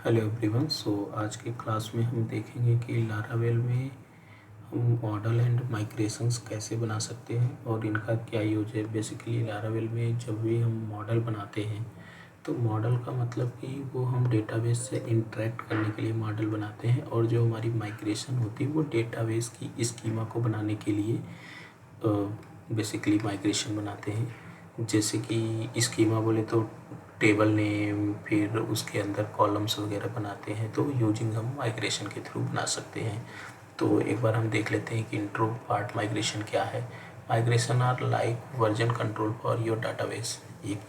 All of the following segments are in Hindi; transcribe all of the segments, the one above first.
Hello everyone. आज के क्लास में हम देखेंगे कि लारावेल में हम मॉडल एंड माइग्रेशंस कैसे बना सकते हैं और इनका क्या यूज है। बेसिकली लारावेल में जब भी हम मॉडल बनाते हैं तो मॉडल का मतलब कि वो हम डेटाबेस से इंटरेक्ट करने के लिए मॉडल बनाते हैं, और जो हमारी माइग्रेशन होती है वो डेटाबेस की स्कीमा को बनाने के लिए बेसिकली माइग्रेशन बनाते हैं। जैसे कि स्कीमा बोले तो टेबल नेम, फिर उसके अंदर कॉलम्स वगैरह बनाते हैं, तो यूजिंग हम माइग्रेशन के थ्रू बना सकते हैं। तो एक बार हम देख लेते हैं कि इंट्रो पार्ट माइग्रेशन क्या है। Migration are like version control for your database.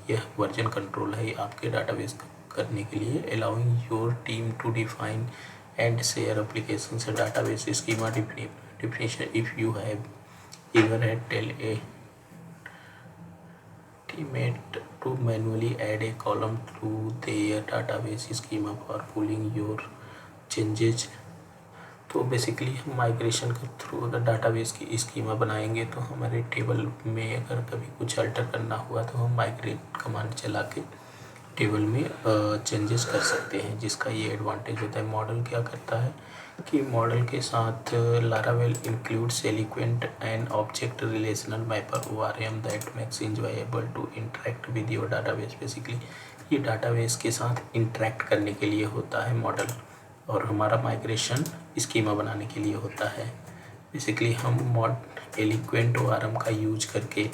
यह वर्जन कंट्रोल है आपके डाटाबेस करने के लिए, allowing your team to define and share application से database schema definition. If you have ever had tell a teammate to manually add a column to their database schema for pulling your changes, तो बेसिकली हम माइग्रेशन के थ्रू अगर डाटाबेस की स्कीमा बनाएंगे तो हमारे टेबल में अगर कभी कुछ अल्टर करना हुआ तो हम माइग्रेट कमांड चला के टेबल में चेंजेस कर सकते हैं, जिसका ये एडवांटेज होता है। मॉडल क्या करता है कि मॉडल के साथ Laravel includes Eloquent and object relational mapper ORM that makes enjoyable to interact with your database. Basically ये डाटाबेस के साथ इंटरेक्ट करने के लिए होता है मॉडल, और हमारा माइग्रेशन स्कीमा बनाने के लिए होता है। बेसिकली हम एलिक्वेंट ORM का यूज करके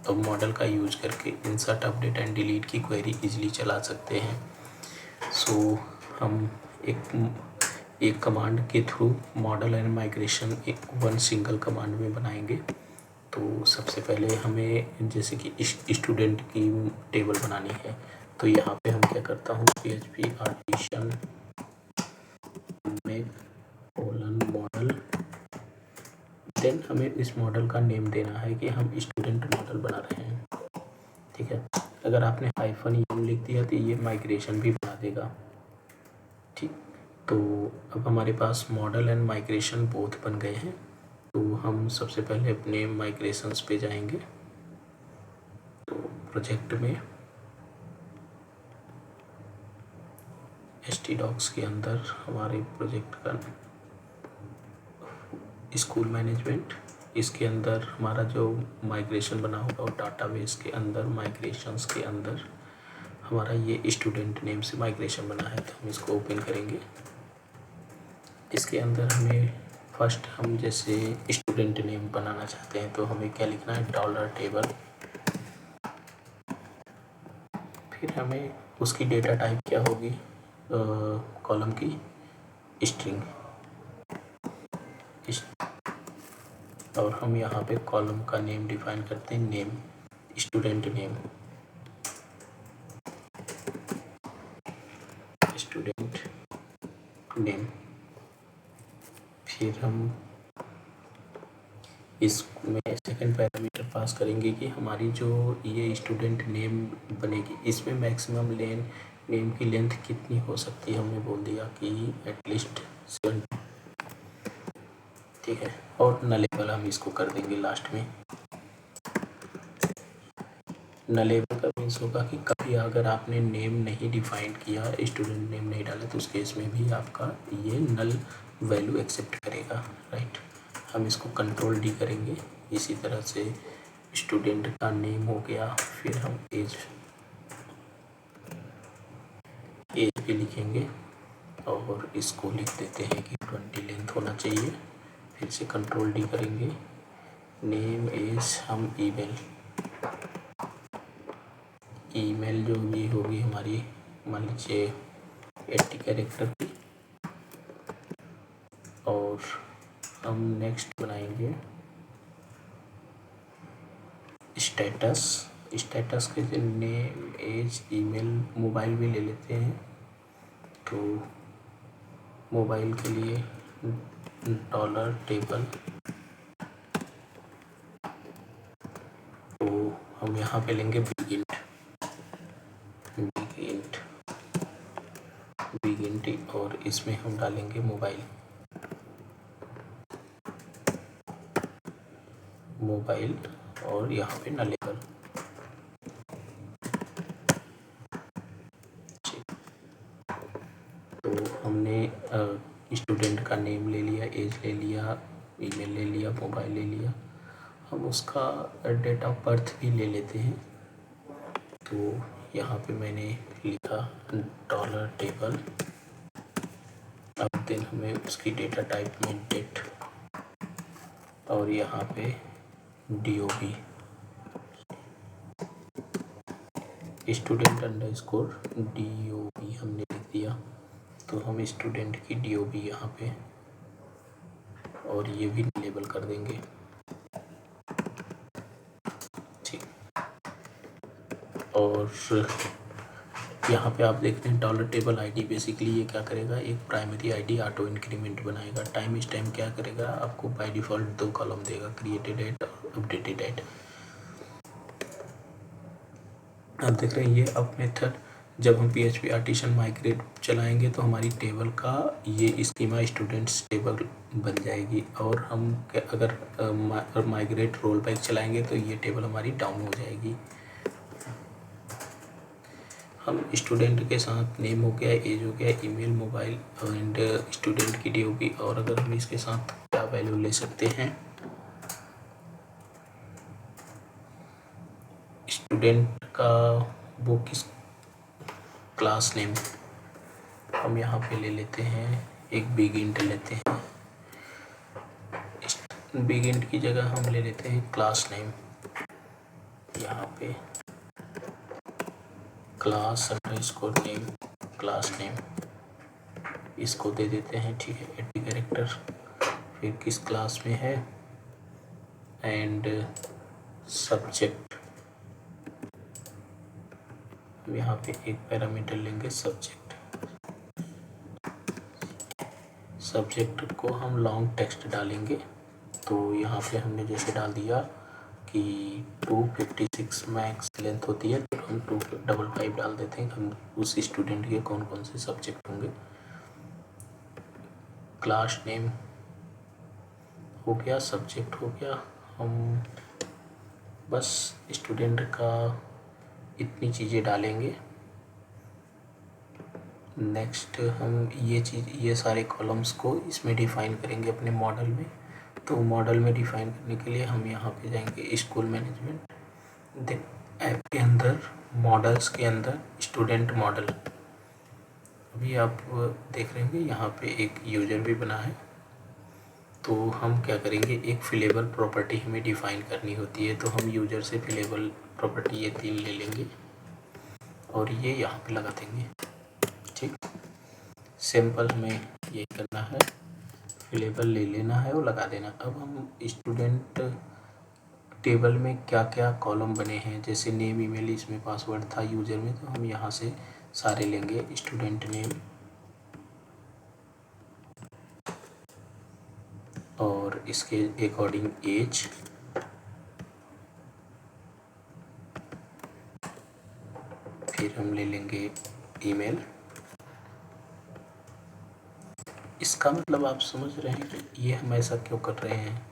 मॉडल का यूज करके इंसर्ट, अपडेट एंड डिलीट की क्वेरी इजीली चला सकते हैं। हम एक कमांड के थ्रू मॉडल एंड माइग्रेशन एक वन सिंगल कमांड में बनाएंगे। तो सबसे पहले हमें जैसे कि स्टूडेंट की टेबल बनानी है, तो यहाँ पे हम क्या करता हूँ, PHP आर्टिशन में मॉडल, देन हमें इस मॉडल का नेम देना है कि हम स्टूडेंट मॉडल बना रहे हैं। ठीक है, अगर आपने -m लिख दिया तो ये माइग्रेशन भी बना देगा। ठीक, तो अब हमारे पास मॉडल एंड माइग्रेशन बोथ बन गए हैं। तो हम सबसे पहले अपने माइग्रेशंस पे जाएंगे। तो प्रोजेक्ट में htdocs के अंदर हमारे प्रोजेक्ट का स्कूल मैनेजमेंट, इसके अंदर हमारा जो माइग्रेशन बना होगा और डाटाबेस के अंदर माइग्रेशंस के अंदर हमारा ये स्टूडेंट नेम से माइग्रेशन बना है। तो हम इसको ओपन करेंगे। इसके अंदर हमें फर्स्ट हम जैसे स्टूडेंट नेम बनाना चाहते हैं तो हमें क्या लिखना है, $टेबल। फिर हमें उसकी डेटा टाइप क्या होगी, कॉलम की स्ट्रिंग, और हम यहाँ पे कॉलम का नेम डिफाइन करते हैं, name, student name, student name. फिर हम इसमें सेकंड पैरामीटर पास करेंगे कि हमारी जो ये स्टूडेंट नेम बनेगी इसमें मैक्सिमम नेम की लेंथ कितनी हो सकती है। हमने बोल दिया कि एटलीस्ट 70। ठीक है, और नलेबल हम इसको कर देंगे लास्ट में। नलेबल का मीन्स होगा कि कभी अगर आपने नेम नहीं डिफाइन किया, स्टूडेंट नेम नहीं डाला, तो उस केस में भी आपका ये नल वैल्यू एक्सेप्ट करेगा। राइट, हम इसको कंट्रोल D करेंगे। इसी तरह से स्टूडेंट का नेम हो गया। फिर हम एज पे लिखेंगे और इसको लिख देते हैं कि 20 लेंथ होना चाहिए। फिर से कंट्रोल D करेंगे। नेम एज हम ईमेल जो भी होगी हमारी, मान लीजिए 80 कैरेक्टर की। और हम नेक्स्ट बनाएंगे स्टेटस के लिए नेम एज ईमेल, मोबाइल भी ले लेते हैं। तो मोबाइल के लिए $टेबल। तो हम यहाँ पे लेंगे बिगिंट और इसमें हम डालेंगे मोबाइल और यहाँ पे नलेबल। हमने स्टूडेंट का नेम ले लिया, एज ले लिया, ईमेल ले लिया, मोबाइल ले लिया, हम उसका डेट ऑफ बर्थ भी ले लेते हैं। तो यहाँ पे मैंने लिखा $टेबल। अब देन हमें उसकी डेटा टाइप में डेट और यहाँ पे DOB स्टूडेंट अंडरस्कोर DOB हमने लिख दिया। तो हम स्टूडेंट की DOB यहाँ पे और ये भी लेबल कर देंगे, ठीक। और यहाँ पे आप देख रहे हैं $टेबल ID बेसिकली ये क्या करेगा, एक प्राइमरी ID ऑटो इंक्रीमेंट बनाएगा। टाइम इस टाइम क्या करेगा, आपको बाय डिफ़ॉल्ट 2 कॉलम देगा, क्रिएटेड एट और अपडेटेड एट। आप देख रहे हैं ये अब मेथड जब हम PHP आर्टिसन माइग्रेट चलाएंगे तो हमारी टेबल का ये स्कीमा स्टूडेंट्स टेबल बन जाएगी। और हम अगर माइग्रेट रोल बैक चलाएंगे तो ये टेबल हमारी डाउन हो जाएगी। हम स्टूडेंट के साथ नेम हो गया, एज हो गया, ईमेल, मोबाइल एंड स्टूडेंट की DOB, और अगर हम इसके साथ क्या वैल्यू ले सकते हैं, स्टूडेंट का वो किस क्लास नेम हम यहाँ पे ले लेते हैं, एक बिग इंट लेते हैं। बिग इंट की जगह हम ले लेते हैं क्लास नेम, यहाँ पे class underscore name, class name इसको दे देते हैं, ठीक है, 80 कैरेक्टर। फिर किस क्लास में है एंड सब्जेक्ट, हम यहाँ पे एक पैरामीटर लेंगे सब्जेक्ट। सब्जेक्ट को हम लॉन्ग टेक्स्ट डालेंगे। तो यहाँ पे हमने जैसे डाल दिया कि 256 मैक्स लेंथ होती है, तो हम 255 डाल देते हैं। हम उस स्टूडेंट के कौन कौन से सब्जेक्ट होंगे। क्लास नेम हो गया, सब्जेक्ट हो गया, हम बस स्टूडेंट का इतनी चीज़ें डालेंगे। नेक्स्ट हम ये सारे कॉलम्स को इसमें डिफ़ाइन करेंगे अपने मॉडल में। तो मॉडल में डिफ़ाइन करने के लिए हम यहाँ पे जाएंगे स्कूल मैनेजमेंट, देन ऐप के अंदर मॉडल्स के अंदर स्टूडेंट मॉडल। अभी आप देख रहे होंगे यहाँ पे एक यूज़र भी बना है। तो हम क्या करेंगे, एक फिलेबल प्रॉपर्टी हमें डिफ़ाइन करनी होती है। तो हम यूज़र से फिलेबल प्रॉपर्टी ये 3 ले लेंगे और ये यहाँ पे लगा देंगे, ठीक। सिंपल हमें ये करना है, फिलेबल ले लेना है और लगा देना। अब हम स्टूडेंट टेबल में क्या क्या कॉलम बने हैं, जैसे नेम, ईमेल, इसमें पासवर्ड था यूज़र में, तो हम यहाँ से सारे लेंगे। स्टूडेंट नेम और इसके अकॉर्डिंग एज, फिर हम ले लेंगे ईमेल। इसका मतलब आप समझ रहे हैं कि ये हम ऐसा क्यों कर रहे हैं।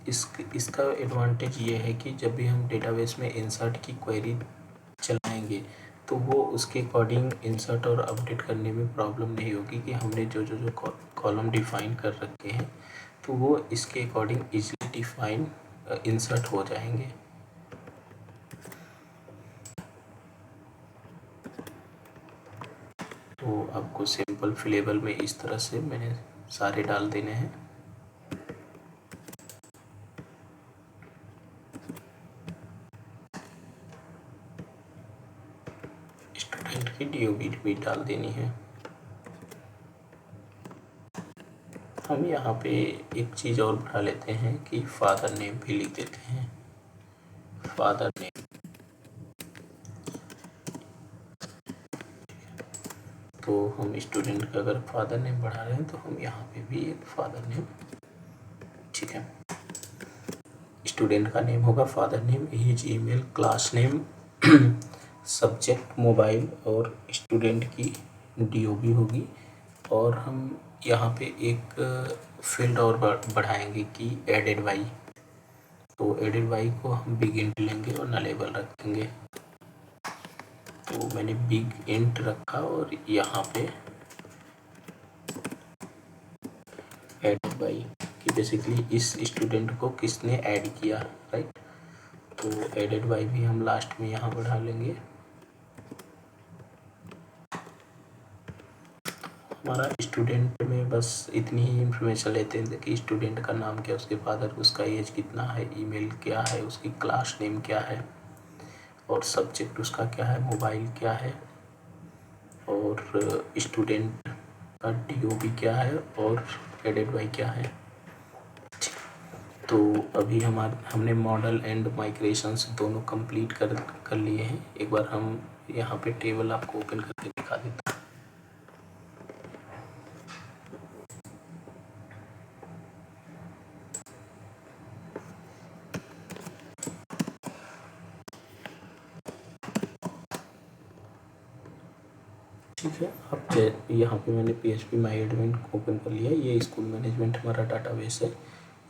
इसका एडवांटेज ये है कि जब भी हम डेटाबेस में इंसर्ट की क्वेरी चलाएंगे तो वो उसके अकॉर्डिंग इंसर्ट और अपडेट करने में प्रॉब्लम नहीं होगी कि हमने जो कॉलम डिफ़ाइन कर रखे हैं तो वो इसके अकॉर्डिंग इजीली डिफ़ाइन इंसर्ट हो जाएंगे। तो आपको सिंपल फिलेबल में इस तरह से मैंने सारे डाल देने हैं। स्टूडेंट की DOB भी डाल देनी है। हम यहाँ पे एक चीज़ और बढ़ा लेते हैं कि फादर नेम भी लिख देते हैं, फादर नेम। तो हम स्टूडेंट का अगर फादर नेम बढ़ा रहे हैं तो हम यहाँ पे भी एक फादर नेम, ठीक है। स्टूडेंट का नेम होगा father name, age, email, class name, subject, mobile और स्टूडेंट की DOB होगी। और हम यहाँ पे एक फील्ड और बढ़ाएंगे कि एडेड बाई। तो एडेड बाई को हम बिग इंट लेंगे और नलेबल रखेंगे। तो मैंने बिग इंट रखा और यहाँ पे एडेड बाई कि बेसिकली इस स्टूडेंट को किसने ऐड किया, राइट। तो एडेड बाई भी हम लास्ट में यहाँ बढ़ा लेंगे। हमारा स्टूडेंट में बस इतनी ही इंफॉर्मेशन लेते हैं कि स्टूडेंट का नाम क्या है, उसके फादर, उसका एज कितना है, ईमेल क्या है, उसकी क्लास नेम क्या है, और सब्जेक्ट उसका क्या है, मोबाइल क्या है, और स्टूडेंट का DOB क्या है, और एडेड बाई क्या है। तो अभी हमने मॉडल एंड माइग्रेशंस दोनों कंप्लीट कर लिए हैं। एक बार हम यहाँ पे टेबल आपको ओपन करके दिखा देता हूँ। ठीक है, अब यहाँ पे मैंने PHP माई एडमिन ओपन कर लिया। ये स्कूल मैनेजमेंट हमारा डाटाबेस है।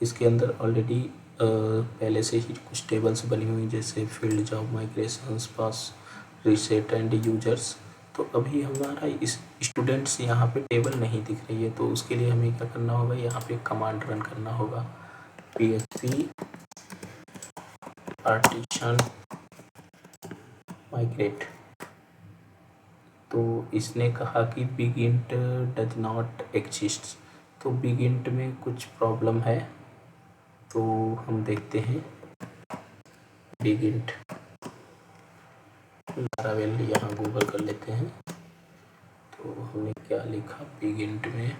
इसके अंदर ऑलरेडी पहले से ही कुछ टेबल्स बनी हुई, जैसे field, job, migrations, pass, reset and users. तो अभी हमारा इस स्टूडेंट्स यहाँ पे टेबल नहीं दिख रही है, तो उसके लिए हमें क्या करना होगा, यहाँ पे कमांड रन करना होगा, PHP पार्टीशन माइग्रेट। तो इसने कहा कि बिगिंट डज नॉट एग्जिस्ट, तो बिगिंट में कुछ प्रॉब्लम है। तो हम देखते हैं बिगिंट लारावेल, यहाँ गूगल कर लेते हैं। तो हमने क्या लिखा, बिगिंट में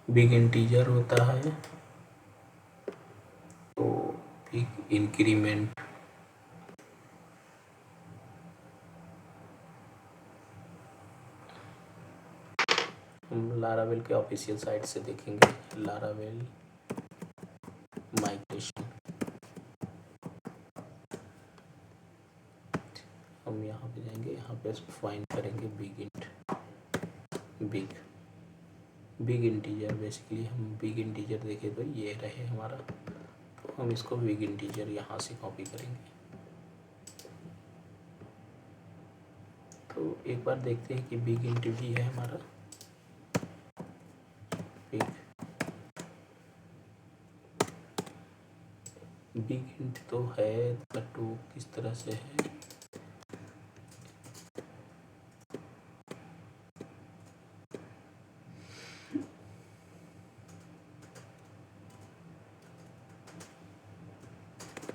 बिग इंटीजर होता है, तो बिग इंक्रीमेंट हम लारावेल के ऑफिशियल साइट से देखेंगे, लारावेल माइग्रेशन। हम यहाँ पे जाएंगे, यहाँ पे फाइंड करेंगे बिग इंटीजर। बेसिकली हम बिग इंटीजर देखें तो ये रहे हमारा, तो हम इसको बिग इंटीजर यहाँ से कॉपी करेंगे। तो एक बार देखते हैं कि बिग इंट भी है हमारा, बिग इंट तो है, बट वो किस तरह से है,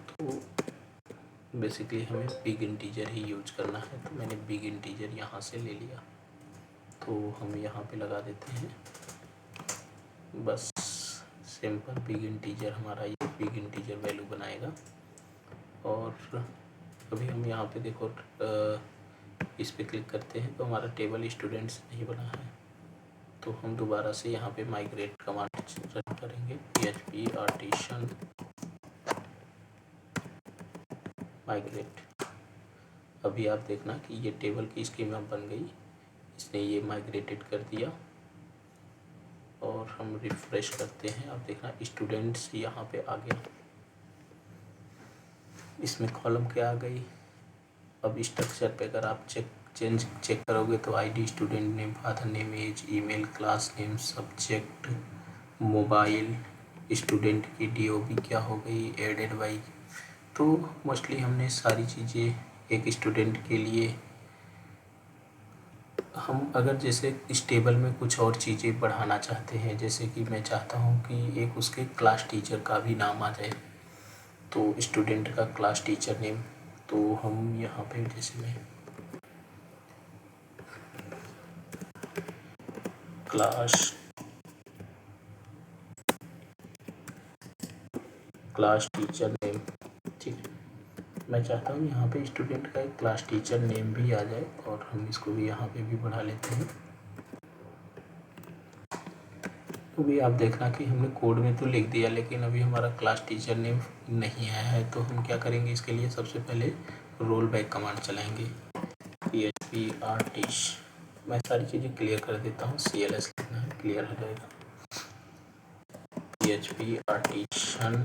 तो बेसिकली हमें बिग इंटीजर ही यूज करना है। तो मैंने बिग इंटीजर यहाँ से ले लिया, तो हम यहाँ पे लगा देते हैं बस सिंपल बिग इंटीजर। हमारा ये बिग इंटीजर वैल्यू बनाएगा। और अभी हम यहाँ पे देखो इस पे क्लिक करते हैं तो हमारा टेबल स्टूडेंट्स नहीं बना है। तो हम दोबारा से यहाँ पे माइग्रेट कमांड रन करेंगे, PHP पार्टीशन माइग्रेट। अभी आप देखना कि ये टेबल की स्कीमा बन गई, इसने ये माइग्रेटेड कर दिया। और हम रिफ्रेश करते हैं, आप देखना स्टूडेंट्स यहाँ पे आ गया, इसमें कॉलम क्या आ गई। अब स्ट्रक्चर पे अगर आप चेक करोगे तो ID, student name, father name, age, email, class name, subject, mobile, student की DOB क्या हो गई, एडेड बाई। तो मोस्टली हमने सारी चीज़ें एक स्टूडेंट के लिए, हम अगर जैसे इस टेबल में कुछ और चीज़ें बढ़ाना चाहते हैं, जैसे कि मैं चाहता हूँ कि एक उसके क्लास टीचर का भी नाम आ जाए, तो स्टूडेंट का क्लास टीचर नेम, तो हम यहाँ पे जैसे मैं क्लास टीचर नेम, ठीक है। मैं चाहता हूँ यहाँ पे स्टूडेंट का एक क्लास टीचर नेम भी आ जाए, और हम इसको भी यहाँ पे भी बढ़ा लेते हैं। तो भी आप देखना कि हमने कोड में तो लिख दिया, लेकिन अभी हमारा क्लास टीचर नेम नहीं आया है। तो हम क्या करेंगे, इसके लिए सबसे पहले रोल बैक कमांड चलाएंगे, PHP आर्टिश। मैं सारी चीज़ें क्लियर कर देता हूँ, CLS लिखना है, क्लियर हो जाएगा। PHP partition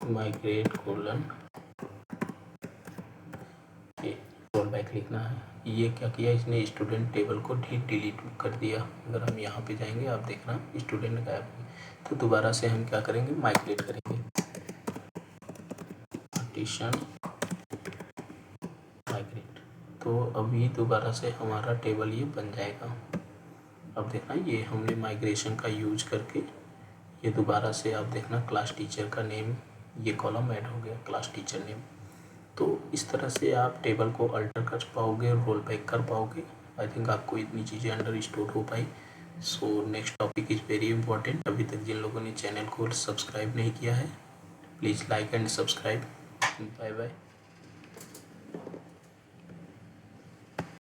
migrate colon, roll back लिखना है। ये क्या किया इसने, स्टूडेंट टेबल को डिलीट कर दिया। अगर हम यहाँ पे जाएंगे आप देखना स्टूडेंट गायब हो गए। तो दोबारा से हम क्या करेंगे, माइग्रेट करेंगे, पार्टीशन माइग्रेट। तो अभी दोबारा से हमारा टेबल ये बन जाएगा। अब देखना ये हमने माइग्रेशन का यूज करके ये दोबारा से आप देखना क्लास टीचर का नेम, ये कॉलम ऐड हो गया क्लास टीचर नेम। तो इस तरह से आप टेबल को अल्टर कर पाओगे, रोल बैक कर पाओगे। आई थिंक आपको इतनी चीज़ें अंडर स्टोर हो पाई। So next topic is very important. अभी तक जिन लोगों ने चैनल को सब्सक्राइब नहीं किया है, please like and subscribe. Bye bye.